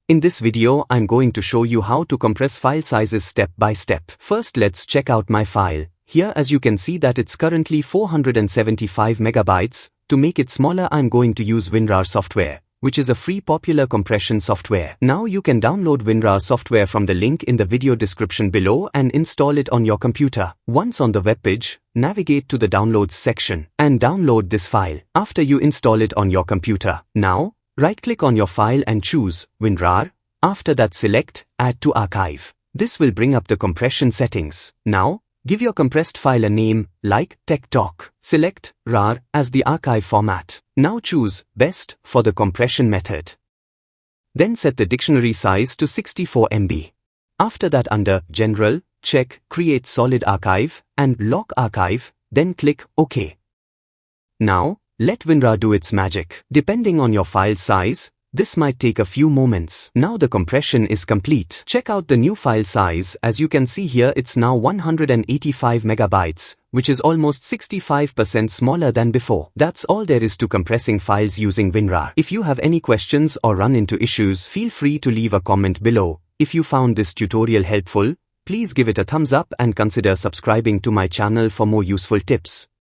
In this video, I'm going to show you how to compress file sizes step by step. First, let's check out my file. Here, as you can see that it's currently 475 megabytes. To make it smaller, I'm going to use WinRAR software, which is a free popular compression software. Now you can download WinRAR software from the link in the video description below and install it on your computer. Once on the webpage, navigate to the downloads section and download this file. After you install it on your computer, now right-click on your file and choose WinRAR. After that, select Add to Archive. This will bring up the compression settings. Now, give your compressed file a name, like Tech Talk. Select RAR as the archive format. Now choose Best for the compression method. Then set the dictionary size to 64 MB. After that, under General, check Create Solid Archive and Lock Archive, then click OK. Now, let WinRAR do its magic. Depending on your file size, this might take a few moments. Now the compression is complete. Check out the new file size. As you can see here, it's now 185 megabytes, which is almost 65% smaller than before. That's all there is to compressing files using WinRAR. If you have any questions or run into issues, feel free to leave a comment below. If you found this tutorial helpful, please give it a thumbs up and consider subscribing to my channel for more useful tips.